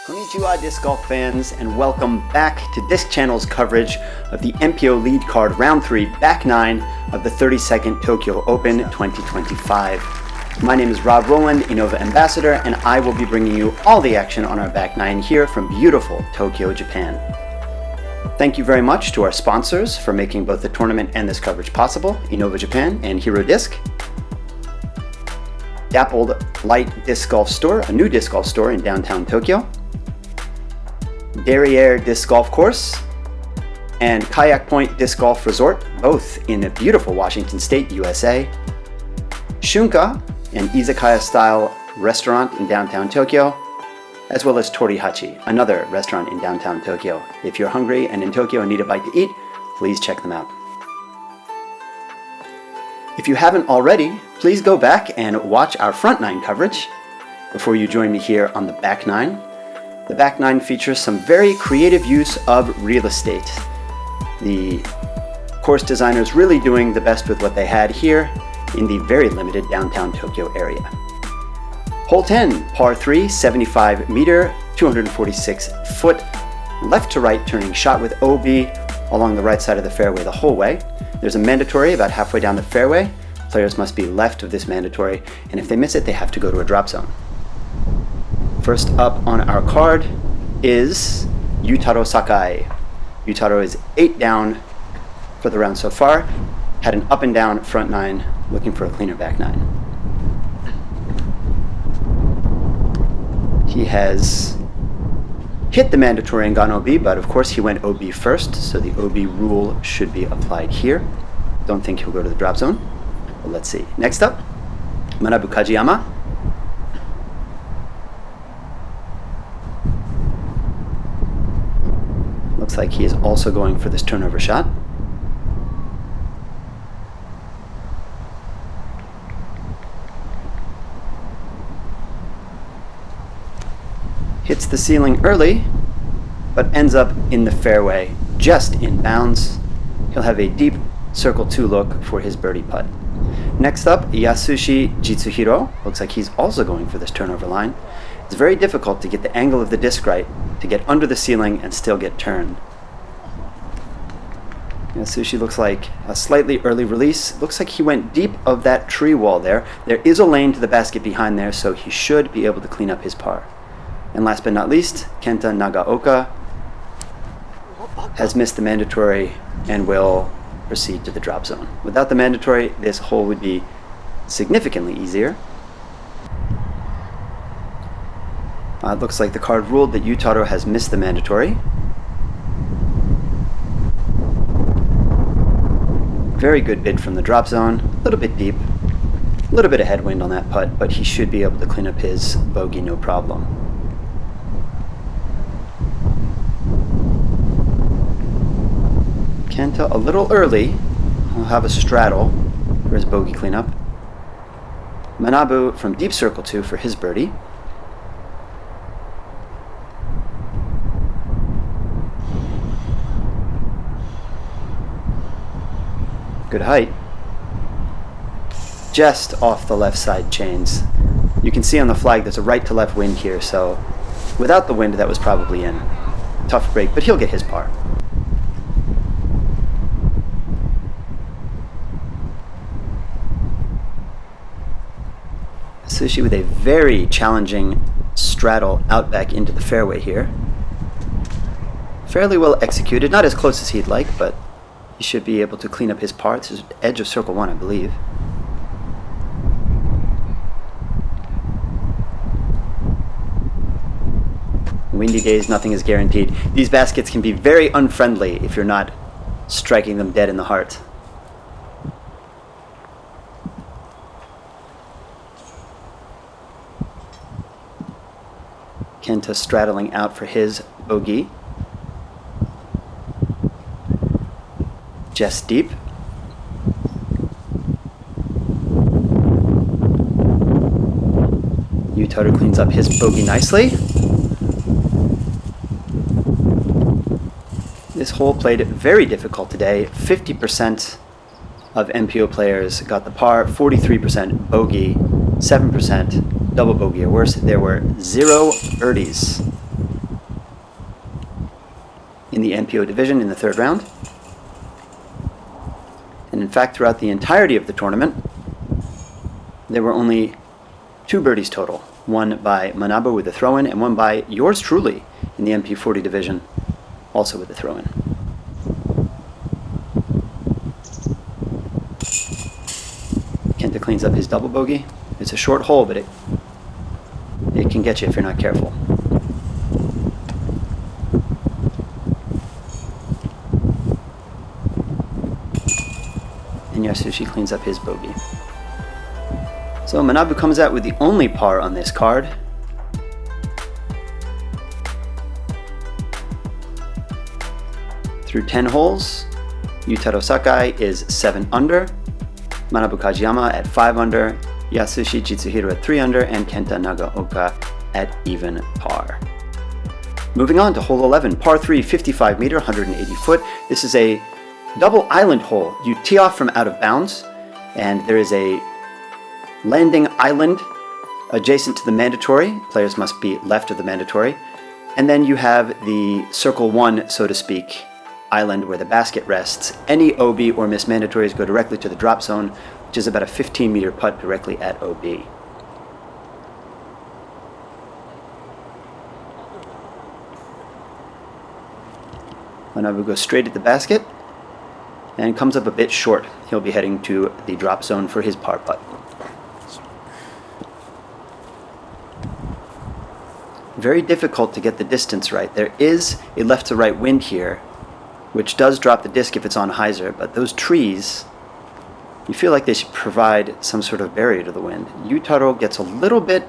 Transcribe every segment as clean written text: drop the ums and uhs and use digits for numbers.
Konnichiwa Disc Golf fans, and welcome back to Disc Channel's coverage of the MPO Lead Card Round 3 Back 9 of the 32nd Tokyo Open 2025. My name is Rob Rowland, Innova Ambassador, and I will be bringing you all the action on our Back 9 here from beautiful Tokyo, Japan. Thank you very much to our sponsors for making both the tournament and this coverage possible, Innova Japan and Hero Disc. Dappled Light Disc Golf Store, a new disc golf store in downtown Tokyo. Derriere Disc Golf Course and Kayak Point Disc Golf Resort, both in a beautiful Washington State, USA. Shunka, an izakaya-style restaurant in downtown Tokyo, as well as Torihachi, another restaurant in downtown Tokyo. If you're hungry and in Tokyo and need a bite to eat, please check them out. If you haven't already, please go back and watch our front nine coverage before you join me here on the back nine. The back nine features some very creative use of real estate. The course designers really doing the best with what they had here in the very limited downtown Tokyo area. Hole 10, par 3, 75 meter, 246 foot, left to right turning shot with OB along the right side of the fairway the whole way. There's a mandatory about halfway down the fairway. Players must be left of this mandatory, and if they miss it, they have to go to a drop zone. First up on our card is Yutaro Sakai. Yutaro is 8 down for the round so far. Had an up and down front nine, looking for a cleaner back nine. He has hit the mandatory and gone OB, but of course he went OB first, so the OB rule should be applied here. Don't think he'll go to the drop zone, but let's see. Next up, Manabu Kajiyama. Looks like he is also going for this turnover shot. Hits the ceiling early, but ends up in the fairway, just in bounds. He'll have a deep circle 2 look for his birdie putt. Next up, Yasushi Jitsuhiro. Looks like he's also going for this turnover line. It's very difficult to get the angle of the disc right, to get under the ceiling and still get turned. Yasushi looks like a slightly early release. Looks like he went deep of that tree wall there. There is a lane to the basket behind there, so he should be able to clean up his par. And last but not least, Kenta Nagaoka has missed the mandatory and will proceed to the drop zone. Without the mandatory, this hole would be significantly easier. It looks like the card ruled that Yutaro has missed the mandatory. Very good bid from the drop zone, a little bit deep, a little bit of headwind on that putt, but he should be able to clean up his bogey no problem. Kenta a little early. He'll have a straddle for his bogey cleanup. Manabu from deep circle 2 for his birdie. Good height. Just off the left side chains. You can see on the flag there's a right to left wind here, so without the wind that was probably in. Tough break, but he'll get his par. Yasushi with a very challenging straddle out back into the fairway here. Fairly well executed, not as close as he'd like, but he should be able to clean up his par. This is edge of circle 1, I believe. Windy days, nothing is guaranteed. These baskets can be very unfriendly if you're not striking them dead in the heart. Kenta straddling out for his bogey. Just deep. Yutaro cleans up his bogey nicely. This hole played very difficult today. 50% of MPO players got the par, 43% bogey, 7% double bogey or worse. There were 0 birdies. in the MPO division in the third round. And in fact, throughout the entirety of the tournament, there were only 2 birdies total. One by Manabu with a throw-in, and one by yours truly in the MP40 division, also with a throw-in. Kenta cleans up his double bogey. It's a short hole, but it can get you if you're not careful. And Yasushi cleans up his bogey. So Manabu comes out with the only par on this card. Through 10 holes, Yutaro Sakai is 7 under, Manabu Kajiyama at 5 under, Yasushi Jitsuhiro at 3 under, and Kenta Nagaoka at even par. Moving on to hole 11, par 3, 55 meter, 180 foot. This is a double island hole. You tee off from out of bounds, and there is a landing island adjacent to the mandatory. Players must be left of the mandatory. And then you have the circle 1, so to speak, island where the basket rests. Any OB or missed mandatories go directly to the drop zone, which is about a 15-meter putt directly at OB. Manabu goes straight at the basket and comes up a bit short. He'll be heading to the drop zone for his par putt. Very difficult to get the distance right. There is a left to right wind here, which does drop the disc if it's on hyzer, but those trees, you feel like they should provide some sort of barrier to the wind. Yutaro gets a little bit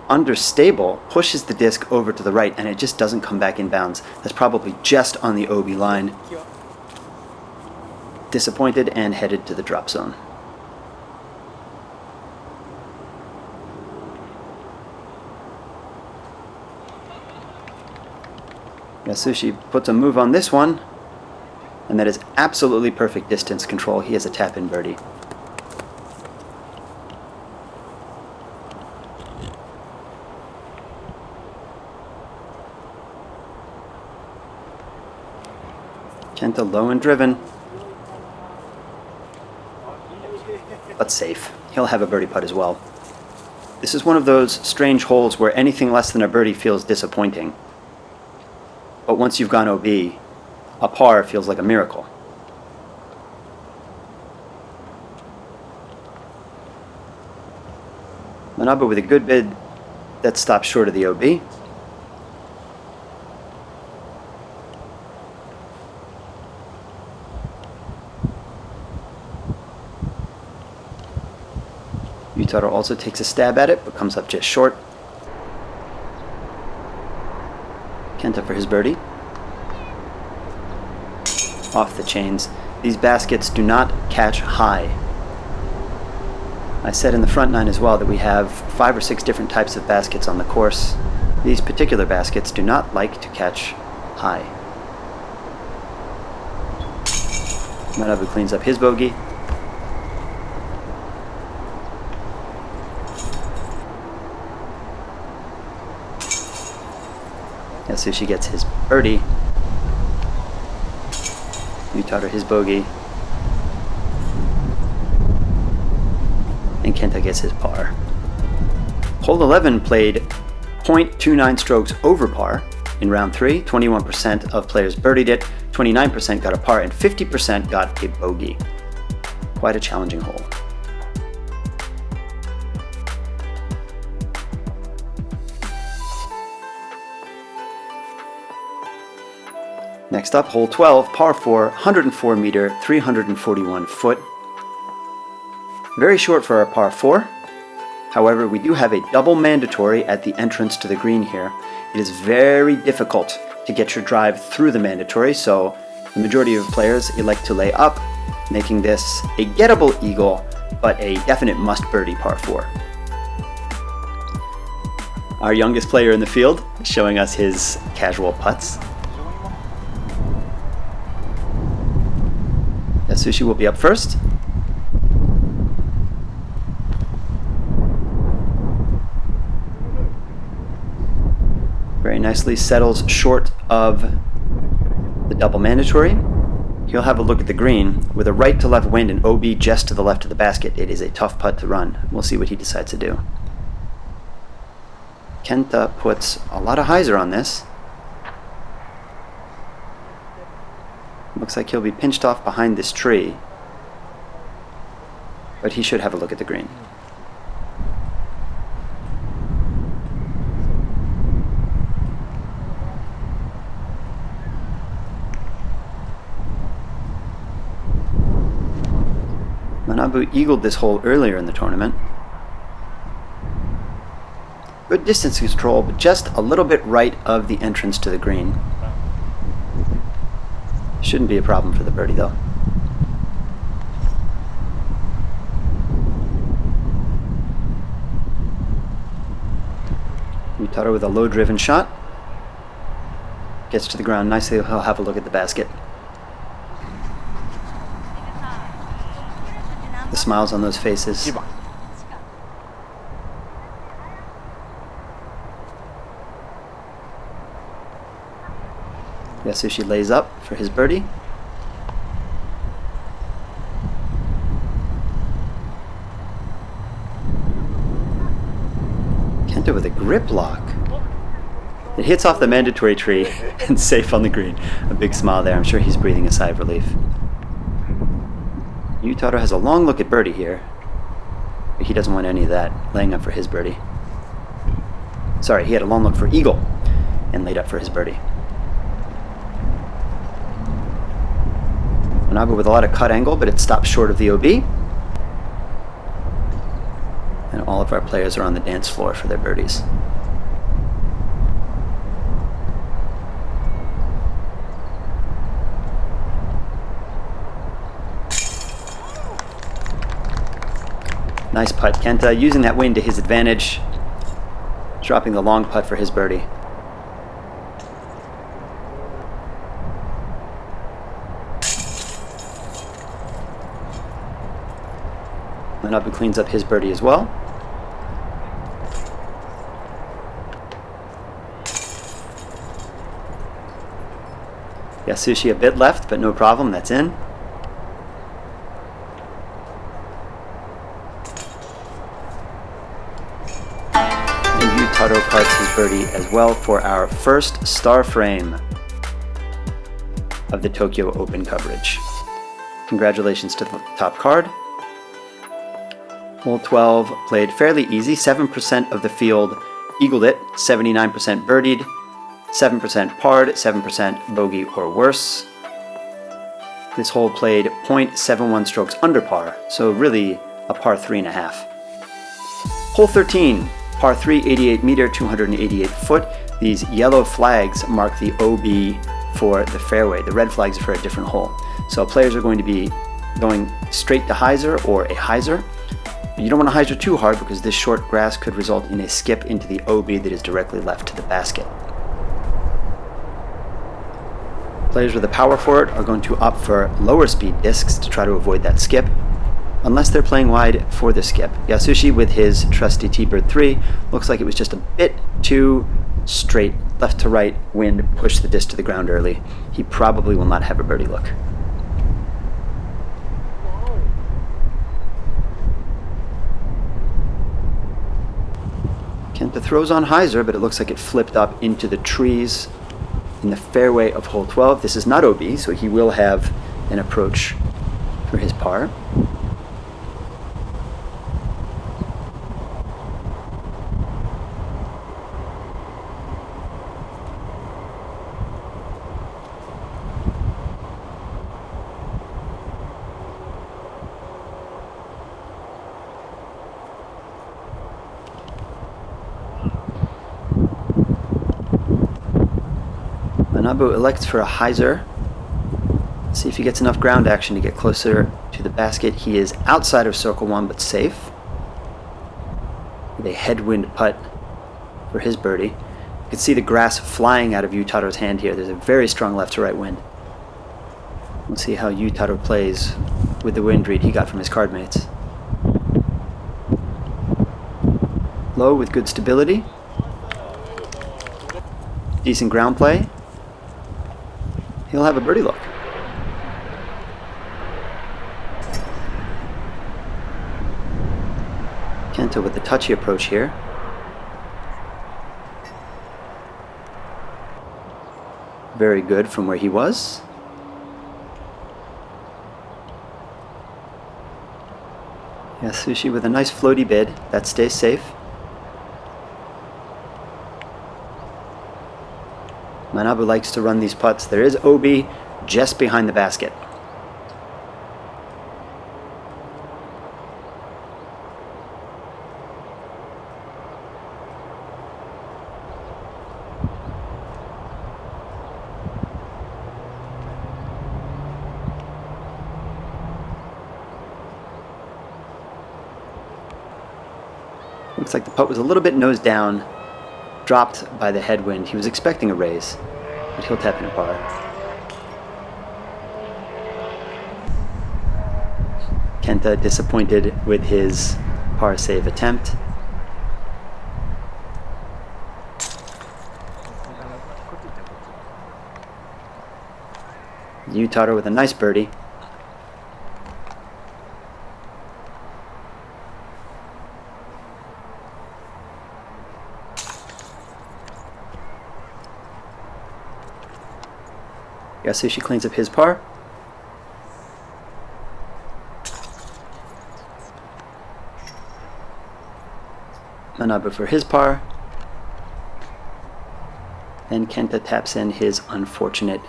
understable, pushes the disc over to the right, and it just doesn't come back in bounds. That's probably just on the OB line. Disappointed and headed to the drop zone. Yasushi puts a move on this one, and that is absolutely perfect distance control. He has a tap-in birdie. Kenta low and driven, but safe. He'll have a birdie putt as well. This is one of those strange holes where anything less than a birdie feels disappointing. But once you've gone OB, a par feels like a miracle. Manabu with a good bid that stops short of the OB. Yutaro also takes a stab at it, but comes up just short. Kenta for his birdie. Off the chains. These baskets do not catch high. I said in the front nine as well that we have 5 or 6 different types of baskets on the course. These particular baskets do not like to catch high. Manabu cleans up his bogey. Yasushi gets his birdie. Yutaro his bogey. And Kenta gets his par. Hole 11 played 0.29 strokes over par in round 3. 21% of players birdied it, 29% got a par, and 50% got a bogey. Quite a challenging hole. Next up, hole 12, par 4, 104 meter, 341 foot. Very short for our par 4. However, we do have a double mandatory at the entrance to the green here. It is very difficult to get your drive through the mandatory, so the majority of players elect to lay up, making this a gettable eagle, but a definite must birdie par 4. Our youngest player in the field showing us his casual putts. Yasushi will be up first. Very nicely settles short of the double mandatory. He'll have a look at the green. With a right to left wind and OB just to the left of the basket, it is a tough putt to run. We'll see what he decides to do. Kenta puts a lot of hyzer on this. Looks like he'll be pinched off behind this tree, but he should have a look at the green. Manabu eagled this hole earlier in the tournament. Good distance control, but just a little bit right of the entrance to the green. Shouldn't be a problem for the birdie though. Yutaro with a low-driven shot. Gets to the ground nicely. He'll have a look at the basket. The smiles on those faces. Yasushi lays up for his birdie. Kenta with a grip lock. It hits off the mandatory tree and safe on the green. A big smile there. I'm sure he's breathing a sigh of relief. Yutaro has a long look at birdie here, but he doesn't want any of that, laying up for his birdie. Sorry, he had a long look for eagle and laid up for his birdie. Manabu with a lot of cut angle, but it stops short of the OB. And all of our players are on the dance floor for their birdies. Nice putt, Kenta, using that wind to his advantage, dropping the long putt for his birdie. Manabu cleans up his birdie as well. Yasushi a bit left, but no problem, that's in. Yutaro cards his birdie as well for our first star frame of the Tokyo Open coverage. Congratulations to the top card. Hole 12 played fairly easy. 7% of the field eagled it, 79% birdied, 7% parred, 7% bogey or worse. This hole played 0.71 strokes under par, so really a par 3.5. Hole 13. Par 3, 88 meter, 288 foot. These yellow flags mark the OB for the fairway. The red flags are for a different hole. So players are going to be going straight to hyzer or a hyzer. You don't want to hyzer too hard because this short grass could result in a skip into the OB that is directly left to the basket. Players with a power for it are going to opt for lower speed discs to try to avoid that skip, unless they're playing wide for the skip. Yasushi with his trusty T-Bird 3 looks like it was just a bit too straight, left to right wind pushed the disc to the ground early. He probably will not have a birdie look. Kenta throws on hyzer, but it looks like it flipped up into the trees in the fairway of hole 12. This is not OB, so he will have an approach for his par. Manabu elects for a hyzer. See if he gets enough ground action to get closer to the basket. He is outside of circle 1 but safe. With a headwind putt for his birdie. You can see the grass flying out of Yutaro's hand here. There's a very strong left to right wind. We'll see how Yutaro plays with the wind read he got from his card mates. Low with good stability. decent ground play, he'll have a birdie look. Kenta with the touchy approach here. Very good from where he was. Yasushi with a nice floaty bid. That stays safe. Manabu likes to run these putts. There is OB just behind the basket. Looks like the putt was a little bit nose down, dropped by the headwind. He was expecting a raise, but he'll tap in a par. Kenta disappointed with his par save attempt. Yutaro with a nice birdie. Yasushi cleans up his par. Manabu for his par. Then Kenta taps in his unfortunate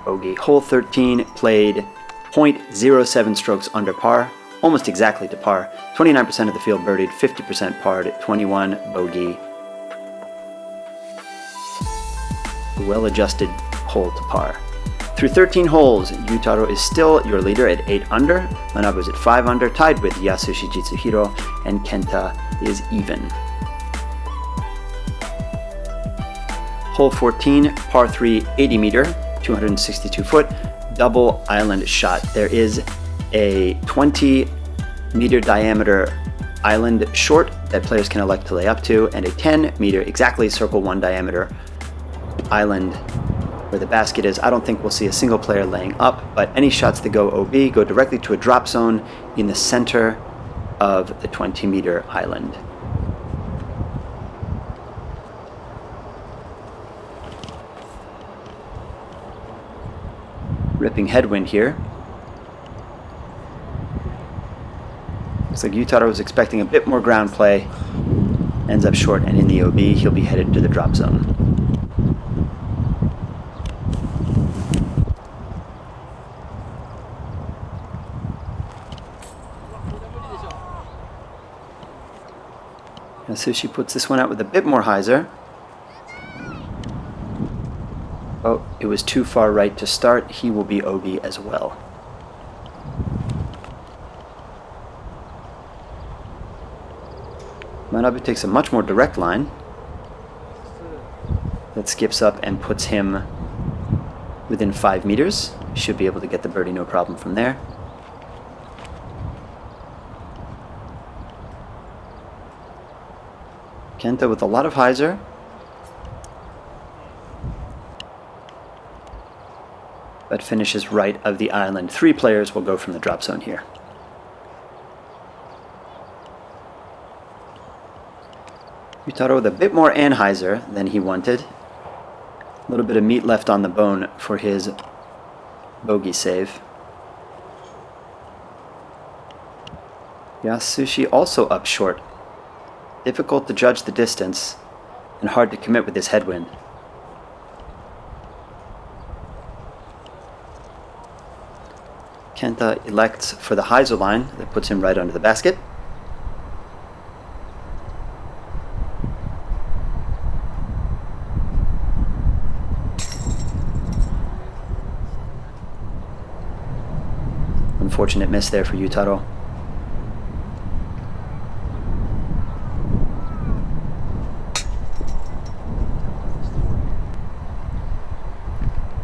bogey. Hole 13 played 0.07 strokes under par, almost exactly to par. 29% of the field birdied, 50% parred, 21 bogey. Well-adjusted hole to par. Through 13 holes, Yutaro is still your leader at 8 under, Manabu is at 5 under, tied with Yasushi Jitsuhiro, and Kenta is even. Hole 14, par 3, 80 meter, 262 foot, double island shot. There is a 20 meter diameter island short that players can elect to lay up to, and a 10 meter, exactly circle 1 diameter island where the basket is. I don't think we'll see a single player laying up, but any shots that go OB go directly to a drop zone in the center of the 20 meter island. Ripping headwind here. Looks like Yutaro was expecting a bit more ground play. Ends up short and in the OB. He'll be headed to the drop zone. Yasushi puts this one out with a bit more hyzer. Oh, it was too far right to start. He will be OB as well. Manabu takes a much more direct line that skips up and puts him within 5 meters. Should be able to get the birdie no problem from there. Kenta with a lot of hyzer. But finishes right of the island. 3 players will go from the drop zone here. Yutaro with a bit more anhyzer than he wanted. A little bit of meat left on the bone for his bogey save. Yasushi also up short. Difficult to judge the distance and hard to commit with this headwind. Kenta elects for the hyzer line that puts him right under the basket. Unfortunate miss there for Yutaro.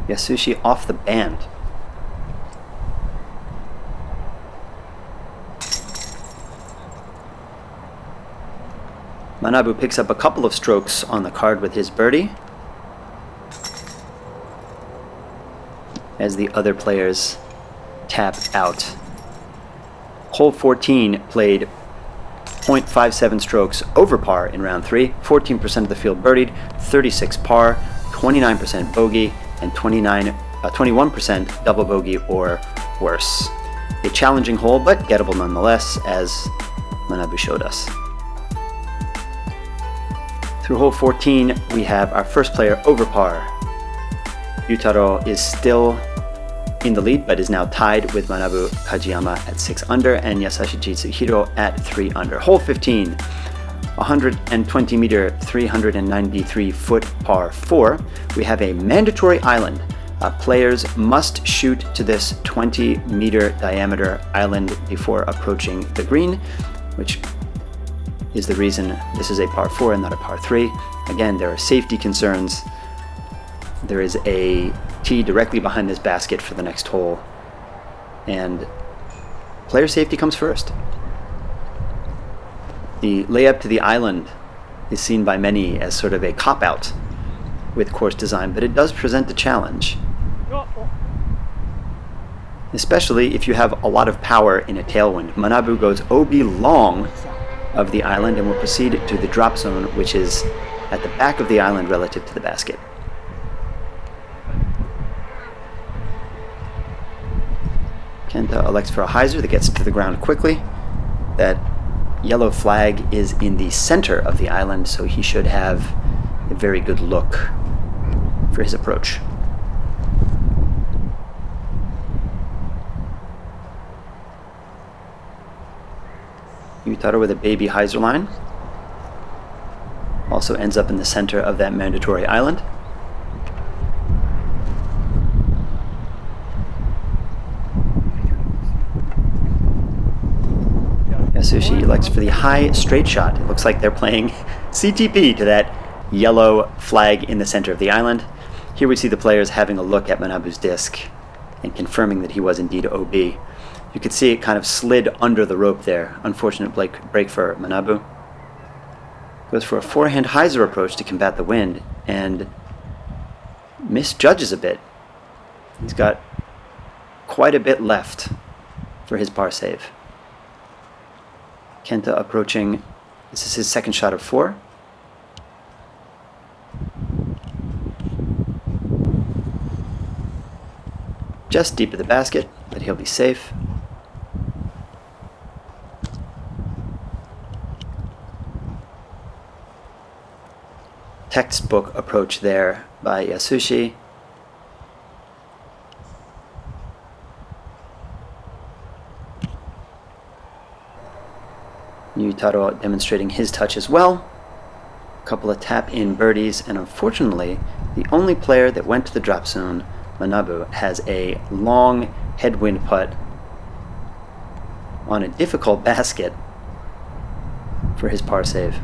Yasushi off the band. Manabu picks up a couple of strokes on the card with his birdie. as the other players tap out. Hole 14 played 0.57 strokes over par in round 3, 14% of the field birdied, 36 par, 29% bogey, and 21% double bogey or worse. A challenging hole, but gettable nonetheless, as Manabu showed us. Through hole 14, we have our first player over par. Yutaro is still in the lead, but is now tied with Manabu Kajiyama at 6 under and Yasushi Jitsuhiro at 3 under. Hole 15, 120 meter, 393 foot par 4. We have a mandatory island. Players must shoot to this 20 meter diameter island before approaching the green, which is the reason this is a par 4 and not a par 3. Again, there are safety concerns. There is a tee directly behind this basket for the next hole, and player safety comes first. The layup to the island is seen by many as sort of a cop-out with course design, but it does present a challenge, especially if you have a lot of power in a tailwind. Manabu goes OB long of the island and will proceed to the drop zone, which is at the back of the island relative to the basket. Kenta elects for a hyzer that gets to the ground quickly. That yellow flag is in the center of the island, so he should have a very good look for his approach. Yutaro with a baby hyzer line. Also ends up in the center of that mandatory island. Yasushi elects for the high straight shot. It looks like they're playing CTP to that yellow flag in the center of the island. Here we see the players having a look at Manabu's disc and confirming that he was indeed OB. You could see it kind of slid under the rope there. Unfortunate break for Manabu. Goes for a forehand hyzer approach to combat the wind and misjudges a bit. He's got quite a bit left for his par save. Kenta approaching. This is his second shot of 4. Just deep of the basket, but he'll be safe. Textbook approach there by Yasushi. Yutaro demonstrating his touch as well. A couple of tap-in birdies, and unfortunately, the only player that went to the drop zone, Manabu, has a long headwind putt on a difficult basket for his par save.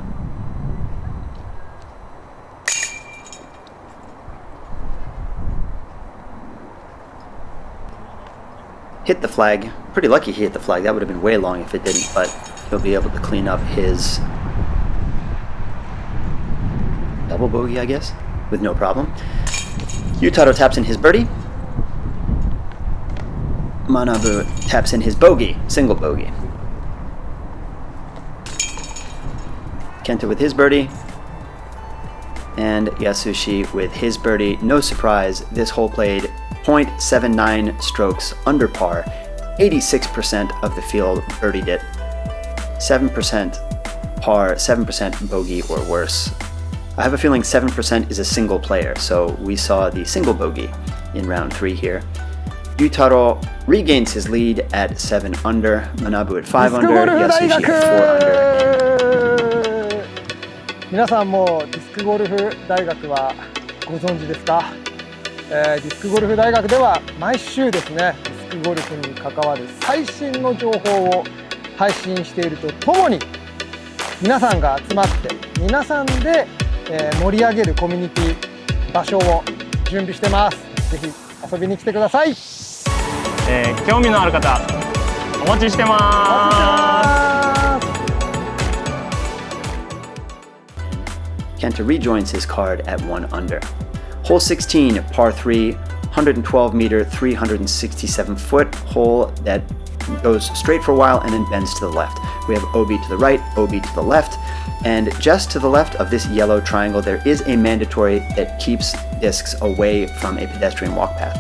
Hit the flag. Pretty lucky he hit the flag. That would have been way long if it didn't, but he'll be able to clean up his double bogey, I guess, with no problem. Yutaro taps in his birdie. Manabu taps in his bogey, single bogey. Kenta with his birdie. And Yasushi with his birdie. No surprise, this hole played 0.79 strokes under par. 86% of the field birdied it. 7% par, 7% bogey or worse. I have a feeling 7% is a single player, so we saw the single bogey in round 3 here. Yutaro regains his lead at 7 under, Manabu at 5 under, Yasushi at 4 under. 皆さんもディスクゴルフ大学はご存知ですか？ディスクゴルフ大学では毎週ですね、ディスクゴルフに関わる最新の情報を配信しているとともに、皆さんが集まって皆さんで盛り上げるコミュニティ場所を準備してます。ぜひ遊びに来てください。興味のある方お待ちしてます。Kenta rejoins his card at 1 under. Hole 16, par 3, 112 meter, 367 foot hole that goes straight for a while and then bends to the left. We have OB to the right, OB to the left, and just to the left of this yellow triangle there is a mandatory that keeps discs away from a pedestrian walk path.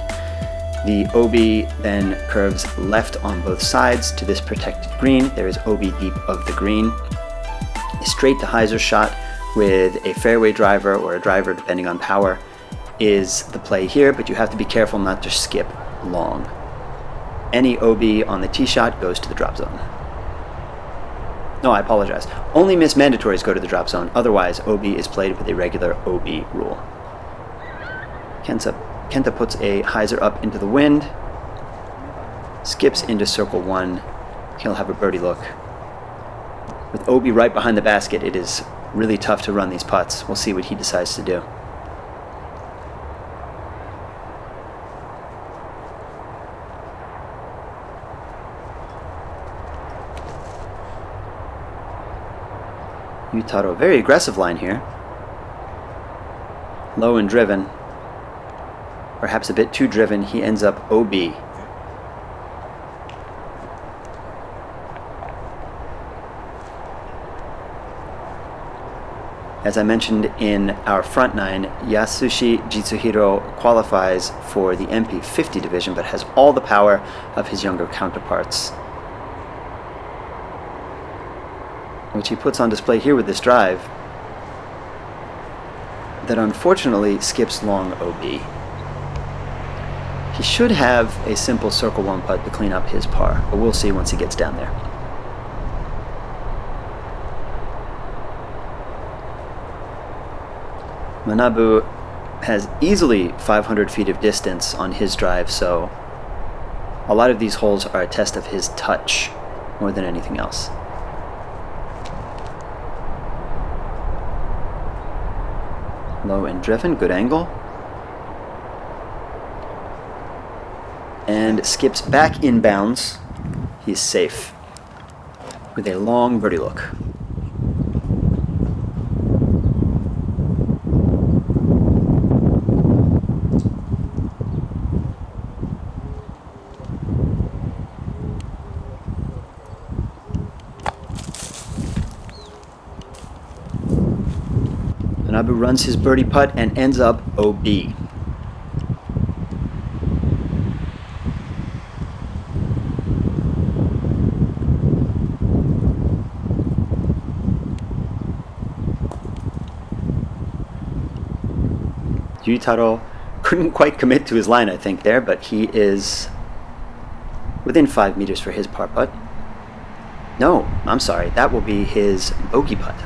The OB then curves left on both sides to this protected green. There is OB deep of the green. A straight to hyzer shot with a fairway driver or a driver depending on power is the play here, but you have to be careful not to skip long. Any OB on the tee shot goes to the drop zone. No, I apologize. Only missed mandatories go to the drop zone. Otherwise, OB is played with a regular OB rule. Kenta puts a hyzer up into the wind, skips into circle 1. He'll have a birdie look. With OB right behind the basket, it is really tough to run these putts. We'll see what he decides to do. Yutaro, very aggressive line here. Low and driven. Perhaps a bit too driven. He ends up OB. As I mentioned in our front nine, Yasushi Jitsuhiro qualifies for the MP50 division but has all the power of his younger counterparts, which he puts on display here with this drive that unfortunately skips long OB. He should have a simple circle 1 putt to clean up his par, but we'll see once he gets down there. Manabu has easily 500 feet of distance on his drive, so a lot of these holes are a test of his touch more than anything else. Low and driven, good angle. And skips back inbounds. He's safe with a long birdie look. Manabu runs his birdie putt and ends up OB. Yutaro couldn't quite commit to his line, I think, there, but he is within 5 meters for his par putt. No, I'm sorry, that will be his bogey putt.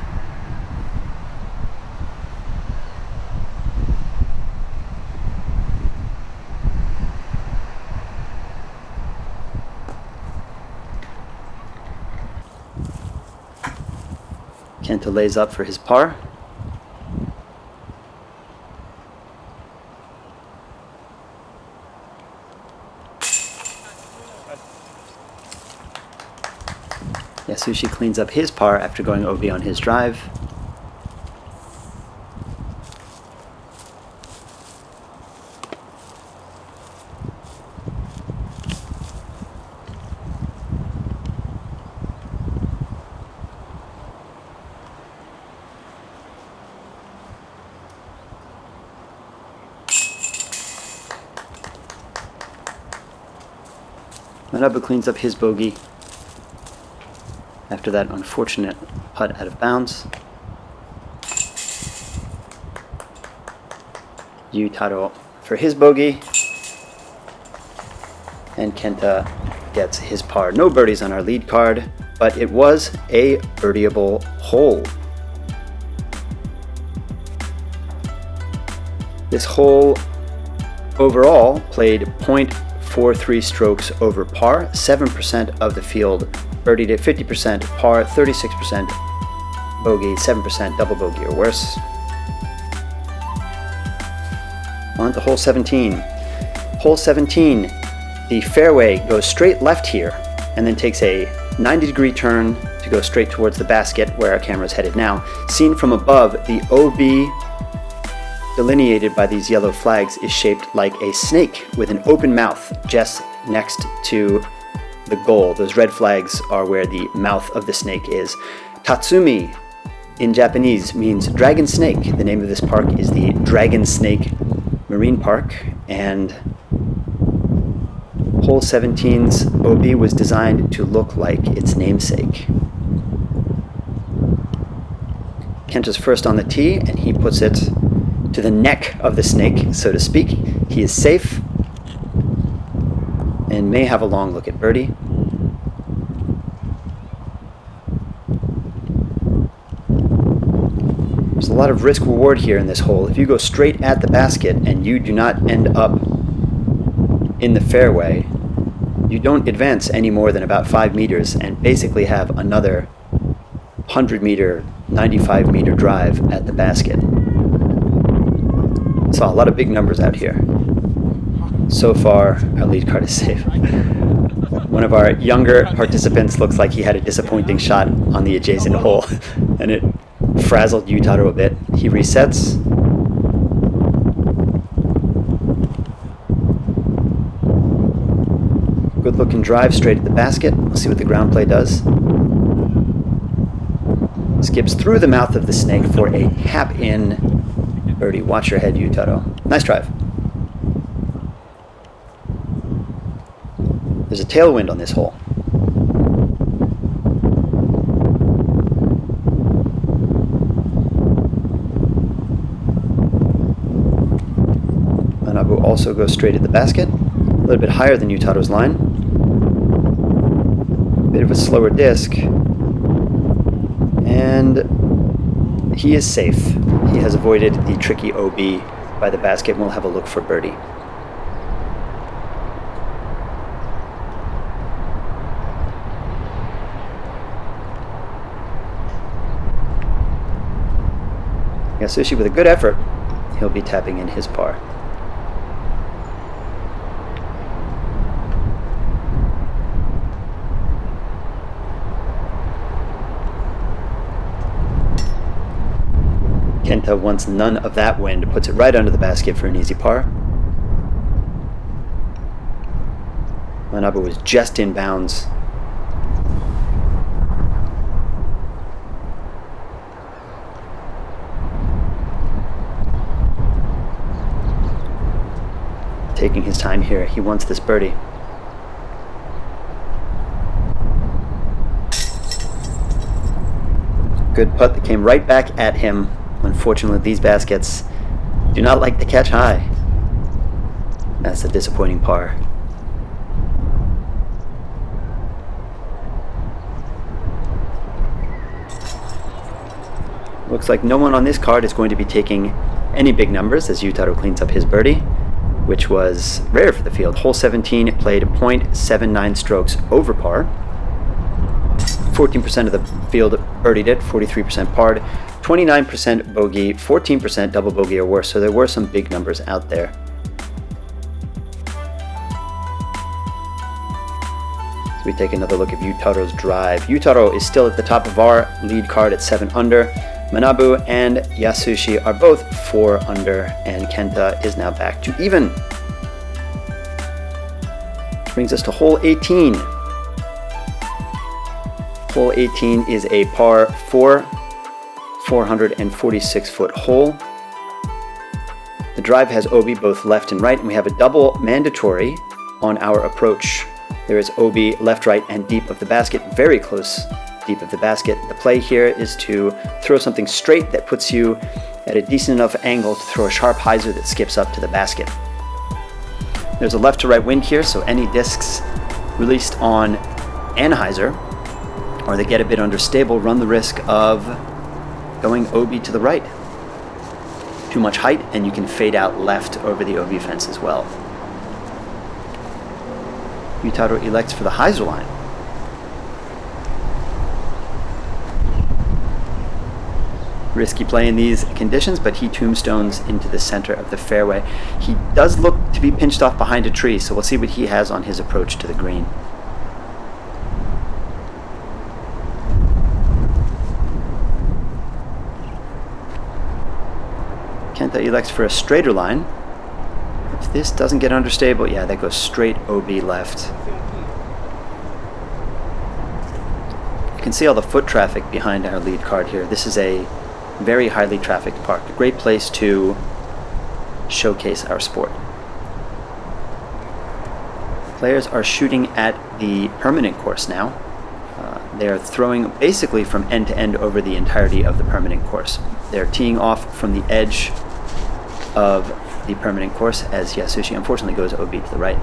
Kenta lays up for his par. Yasushi cleans up his par after going OB on his drive. Manabu cleans up his bogey after that unfortunate putt out of bounds. Yutaro for his bogey, and Kenta gets his par. No birdies on our lead card, but it was a birdieable hole. This hole overall played 0.43 strokes over par, 7% of the field birdied at 50% par, 36% bogey, 7% double bogey or worse. On to hole 17. Hole 17, the fairway goes straight left here and then takes a 90-degree turn to go straight towards the basket where our camera is headed now. Seen from above, the OB delineated by these yellow flags, is shaped like a snake with an open mouth just next to the goal. Those red flags are where the mouth of the snake is. Tatsumi in Japanese means dragon snake. The name of this park is the Dragon Snake Marine Park, and Hole 17's OB was designed to look like its namesake. Kenta's first on the tee, and he puts it to the neck of the snake, so to speak. He is safe and may have a long look at birdie. There's a lot of risk reward here in this hole. If you go straight at the basket and you do not end up in the fairway, you don't advance any more than about 5 meters and basically have another 100 meter, 95 meter drive at the basket. Saw a lot of big numbers out here. So far, our lead card is safe. One of our younger participants looks like he had a disappointing shot on the adjacent hole, and it frazzled Yutaro a bit. He resets. Good looking drive straight at the basket. We'll see what the ground play does. Skips through the mouth of the snake for a tap in birdie. Watch your head, Yutaro. Nice drive. There's a tailwind on this hole. Manabu also goes straight at the basket, a little bit higher than Yutaro's line. Bit of a slower disc, and he is safe. He has avoided the tricky OB by the basket, and we'll have a look for birdie. Yasushi with a good effort, he'll be tapping in his par. Kenta wants none of that wind, puts it right under the basket for an easy par. Manabu was just in bounds. Taking his time here, he wants this birdie. Good putt that came right back at him. Unfortunately, these baskets do not like to catch high. That's a disappointing par. Looks like no one on this card is going to be taking any big numbers as Yutaro cleans up his birdie, which was rare for the field. Hole 17 played 0.79 strokes over par. 14% of the field birdied it, 43% parred, 29% bogey, 14% double bogey or worse, so there were some big numbers out there. So we take another look at Yutaro's drive. Yutaro is still at the top of our lead card at 7 under. Manabu and Yasushi are both 4 under, and Kenta is now back to even. Which brings us to hole 18. Hole 18 is a par 4, 446-foot hole. The drive has OB both left and right, and we have a double mandatory on our approach. There is OB left, right, and deep of the basket, very close deep of the basket. The play here is to throw something straight that puts you at a decent enough angle to throw a sharp hyzer that skips up to the basket. There's a left to right wind here, so any discs released on an hyzer, or they get a bit understable, run the risk of going OB to the right. Too much height, and you can fade out left over the OB fence as well. Yutaro elects for the hyzer line. Risky play in these conditions, but he tombstones into the center of the fairway. He does look to be pinched off behind a tree, so we'll see what he has on his approach to the green. Kenta elects for a straighter line. If this doesn't get understable, yeah, that goes straight OB left. You can see all the foot traffic behind our lead card here. This is a very highly trafficked park. A great place to showcase our sport. Players are shooting at the permanent course now. They are throwing basically from end to end over the entirety of the permanent course. They're teeing off from the edge of the permanent course as Yasushi unfortunately goes OB to the right.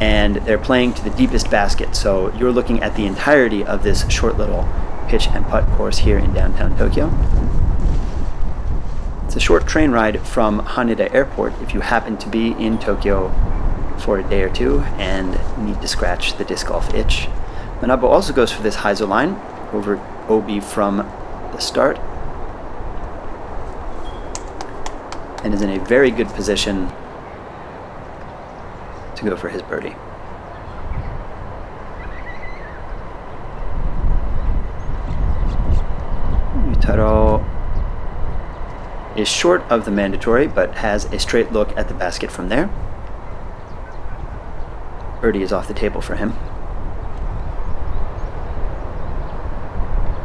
And they're playing to the deepest basket, so you're looking at the entirety of this short little pitch and putt course here in downtown Tokyo. It's a short train ride from Haneda Airport if you happen to be in Tokyo for a day or two and need to scratch the disc golf itch. Manabu also goes for this Heiser line over OB from the start and is in a very good position to go for his birdie. Yutaro is short of the mandatory but has a straight look at the basket from there. Birdie is off the table for him.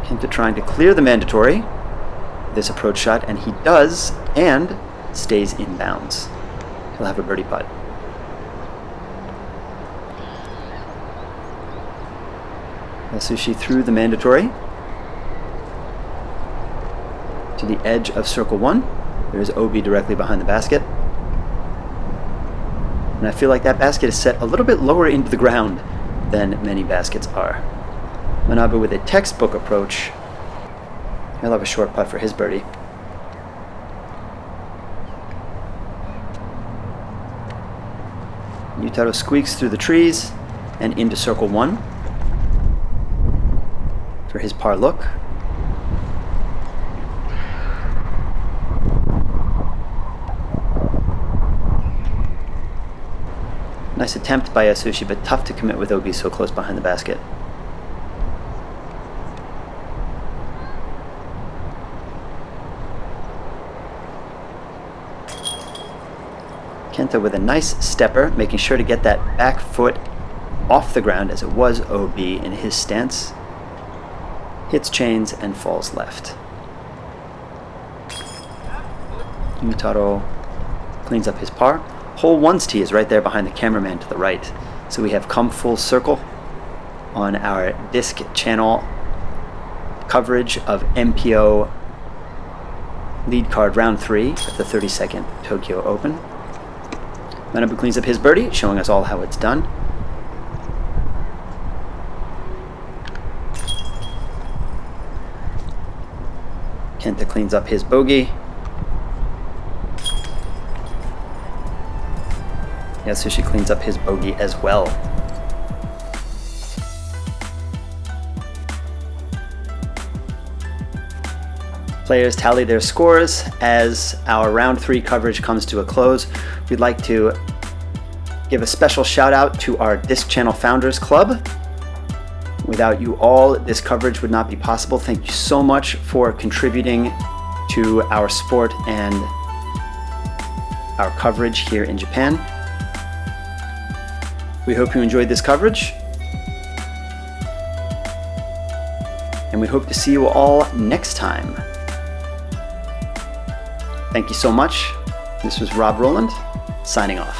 Kenta trying to clear the mandatory with this approach shot, and he does, and stays in bounds. He'll have a birdie putt. Yasushi through the mandatory to the edge of circle 1. There's OB directly behind the basket. And I feel like that basket is set a little bit lower into the ground than many baskets are. Manabu with a textbook approach. He'll have a short putt for his birdie. Yutaro squeaks through the trees and into circle 1 for his par look. Nice attempt by Yasushi, but tough to commit with OB so close behind the basket. Kenta with a nice stepper, making sure to get that back foot off the ground as it was OB in his stance. Hits chains and falls left. Yutaro cleans up his par. Hole 1's tee is right there behind the cameraman to the right. So we have come full circle on our disc channel coverage of MPO lead card round 3 of the 32nd Tokyo Open. Manabu cleans up his birdie, showing us all how it's done. Kenta cleans up his bogey. Yasushi cleans up his bogey as well. Players tally their scores as our round 3 coverage comes to a close. We'd like to give a special shout out to our Disc Channel Founders Club. Without you all, this coverage would not be possible. Thank you so much for contributing to our sport and our coverage here in Japan. We hope you enjoyed this coverage, and we hope to see you all next time. Thank you so much. This was Rob Rowland, signing off.